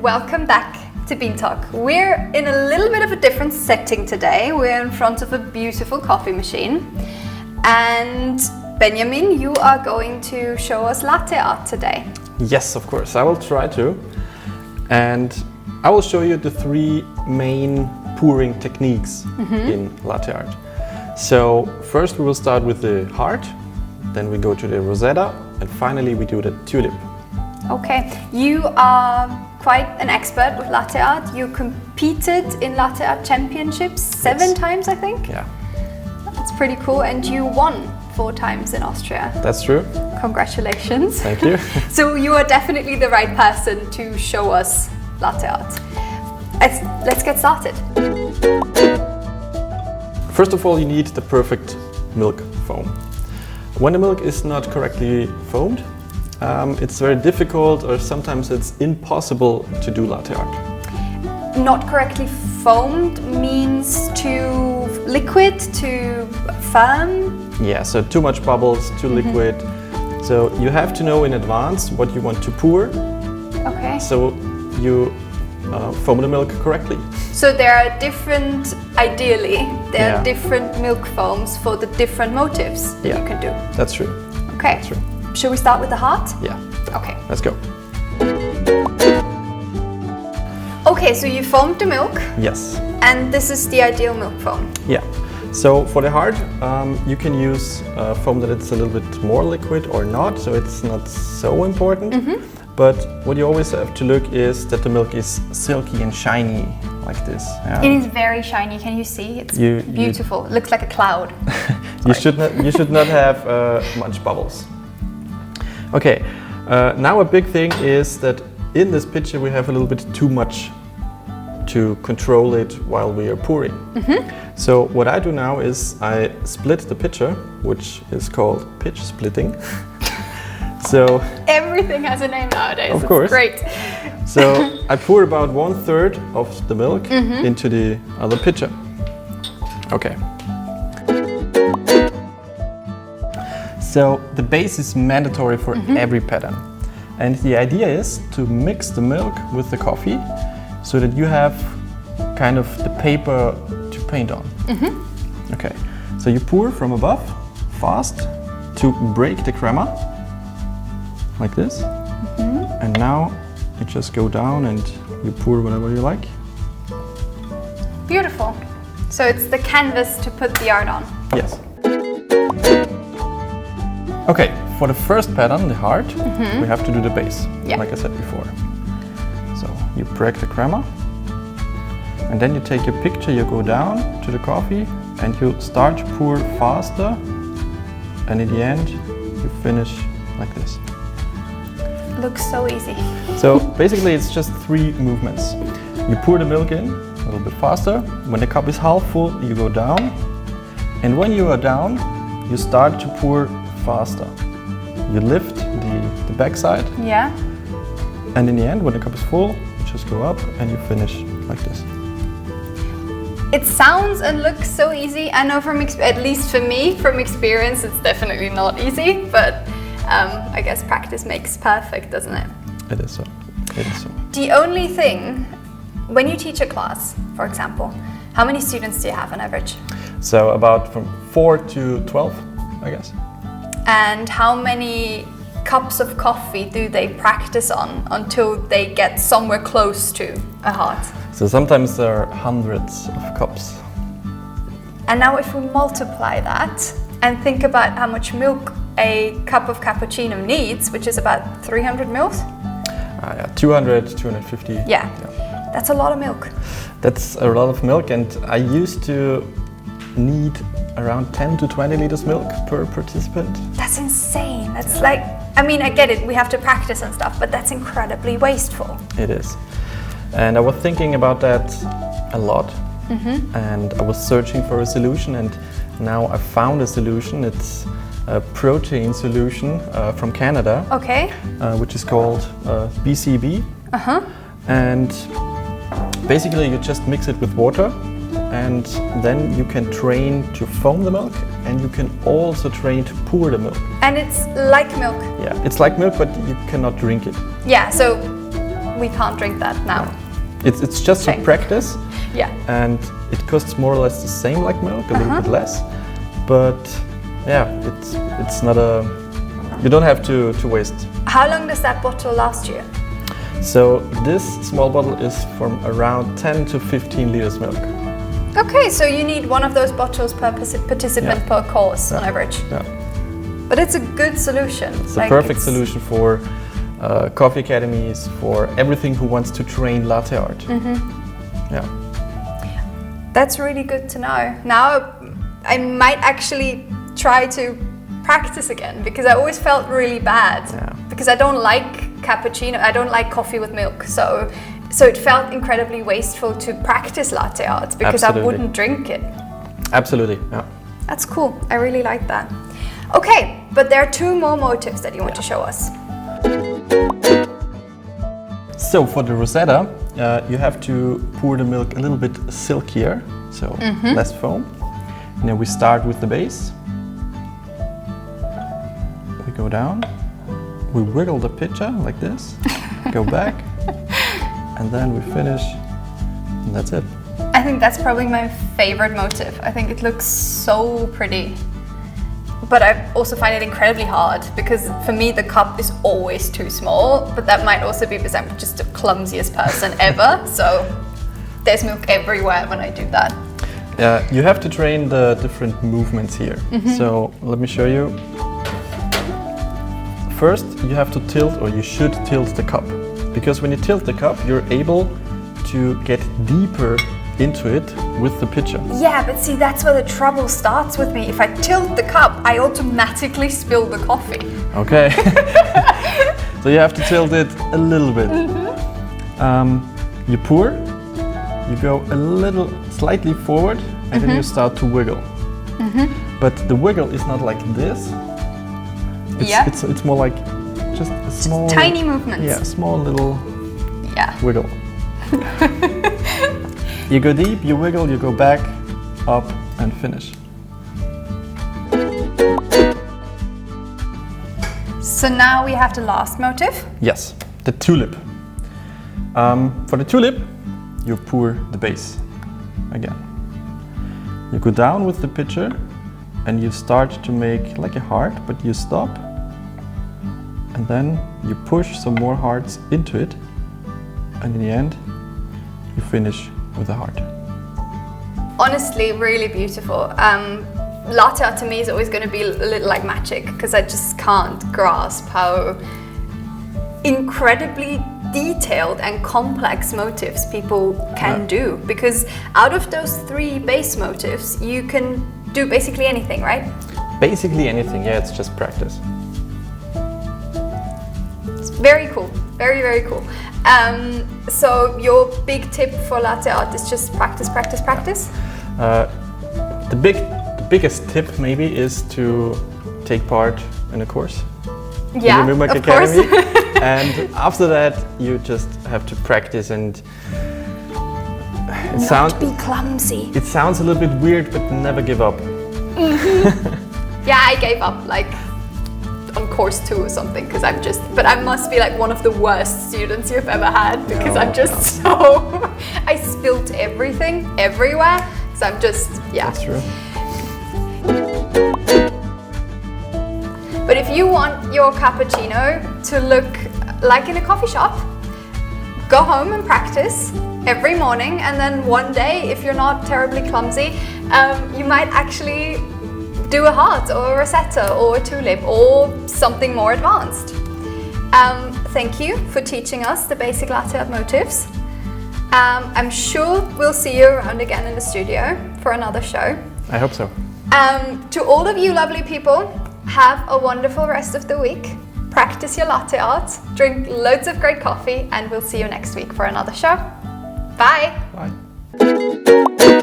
Welcome back to Bean Talk. We're in a little bit of a different setting today. We're in front of a beautiful coffee machine. And Benjamin, you are going to show us latte art today. Yes, of course, I will try to. And I will show you the three main pouring techniques in latte art. So first we will start with the heart, then we go to the Rosetta, and finally we do the Tulip. Okay, you are quite an expert with latte art. You competed in latte art championships 7 times, I think. Yeah. That's pretty cool, and you won 4 times in Austria. That's true. Congratulations. Thank you. So you are definitely the right person to show us latte art. Let's get started. First of all, you need the perfect milk foam. When the milk is not correctly foamed, it's very difficult, or sometimes it's impossible to do latte art. Not correctly foamed means too liquid, too firm? Yeah, so too much bubbles, too liquid. So you have to know in advance what you want to pour. Okay. So you foam the milk correctly. So there are different, ideally, there Yeah. are different milk foams for the different motifs that you can do. That's true. Okay. That's true. Should we start with the heart? Yeah. Okay. Let's go. Okay, so you foamed the milk, Yes. and this is the ideal milk foam. Yeah. So for the heart, you can use foam that it's a little bit more liquid or not, so it's not so important. But what you always have to look is that the milk is silky and shiny, like this. Yeah. It is very shiny. Can you see? It's beautiful. It looks like a cloud. You should not have much bubbles. Okay. Now a big thing is that in this pitcher we have a little bit too much to control it while we are pouring. So what I do now is I split the pitcher, which is called pitch splitting. So Everything has a name nowadays. Of course. It's great. So I pour about 1/3 of the milk into the other pitcher. Okay. So the base is mandatory for every pattern. And the idea is to mix the milk with the coffee so that you have kind of the paper to paint on. Okay. So you pour from above, fast, to break the crema, like this. And now you just go down and you pour whatever you like. Beautiful. So it's the canvas to put the art on. Yes. Okay, for the first pattern, the heart, we have to do the base, like I said before. So you break the crema, and then you take your picture, you go down to the coffee, and you start to pour faster, and in the end, you finish like this. Looks so easy. So basically it's just 3 movements. You pour the milk in a little bit faster. When the cup is half full, you go down. And when you are down, you start to pour faster. You lift the backside. Yeah. And in the end, when the cup is full, you just go up and you finish like this. It sounds and looks so easy. I know at least for me, from experience, it's definitely not easy, but I guess practice makes perfect, doesn't it? It is so. It is so. The only thing, when you teach a class, for example, how many students do you have on average? So about from 4 to 12, I guess. And how many cups of coffee do they practice on until they get somewhere close to a heart? So sometimes there are hundreds of cups. And now if we multiply that and think about how much milk a cup of cappuccino needs, which is about 300 mils? Yeah, 200, 250. Yeah, that's a lot of milk. That's a lot of milk, and I used to need around 10 to 20 liters milk per participant. That's insane. That's like, I mean, I get it, we have to practice and stuff, but that's incredibly wasteful. It is. And I was thinking about that a lot. And I was searching for a solution, and now I found a solution. It's a protein solution from Canada, which is called BCB. And basically you just mix it with water, and then you can train to foam the milk, and you can also train to pour the milk. And it's like milk. Yeah, it's like milk, but you cannot drink it. Yeah, so we can't drink that now. It's just a practice. Yeah. And it costs more or less the same like milk, a little bit less. But yeah, it's not a... You don't have to waste. How long does that bottle last you? So this small bottle is from around 10 to 15 liters milk. Okay, so you need one of those bottles per participant per course on average. Yeah. But it's a good solution. It's a perfect solution for coffee academies, for everything who wants to train latte art. Yeah. That's really good to know. Now I might actually try to practice again, because I always felt really bad because I don't like cappuccino, I don't like coffee with milk, so it felt incredibly wasteful to practice latte art because I wouldn't drink it. Absolutely, yeah. That's cool, I really like that. Okay, but there are 2 more motifs that you want to show us. So for the Rosetta, you have to pour the milk a little bit silkier, so less foam. And then we start with the base. We go down, we wiggle the pitcher like this, go back, and then we finish, and that's it. I think that's probably my favorite motif. I think it looks so pretty. But I also find it incredibly hard, because for me the cup is always too small, but that might also be because I'm just the clumsiest person ever, so there's milk everywhere when I do that. You have to train the different movements here. So let me show you. First, you have to tilt, or you should tilt the cup, because when you tilt the cup, you're able to get deeper into it with the pitcher. Yeah, but see, that's where the trouble starts with me. If I tilt the cup, I automatically spill the coffee. Okay. So you have to tilt it a little bit. You pour, you go a little slightly forward, and then you start to wiggle. But the wiggle is not like this. It's more like just a small... Tiny movements. Yeah, small little wiggle. You go deep, you wiggle, you go back, up, and finish. So now we have the last motif. Yes, the tulip. For the tulip, you pour the base again. You go down with the pitcher, and you start to make like a heart, but you stop. And then you push some more hearts into it, and in the end, you finish with a heart. Honestly, really beautiful. Latte art to me is always going to be a little like magic, because I just can't grasp how incredibly detailed and complex motifs people can do. Because out of those 3 base motifs, you can do basically anything, right? Basically anything, yeah, it's just practice. It's very cool, very, very cool. So your big tip for latte art is just practice, practice, practice? The biggest tip maybe is to take part in a course. Yeah, in the Mimik of Academy. course. And after that, you just have to practice, and Not be clumsy. It sounds a little bit weird, but never give up. Yeah, I gave up like on course 2 or something, because but I must be like one of the worst students you've ever had, because I spilled everything everywhere, so I'm just, That's true. But if you want your cappuccino to look like in a coffee shop, go home and practice every morning, and then one day, if you're not terribly clumsy, you might actually do a heart or a Rosetta or a Tulip or something more advanced. Thank you for teaching us the basic latte art motifs. I'm sure we'll see you around again in the studio for another show. I hope so. To all of you lovely people, have a wonderful rest of the week. Practice your latte art, drink loads of great coffee, and we'll see you next week for another show. Bye! Bye.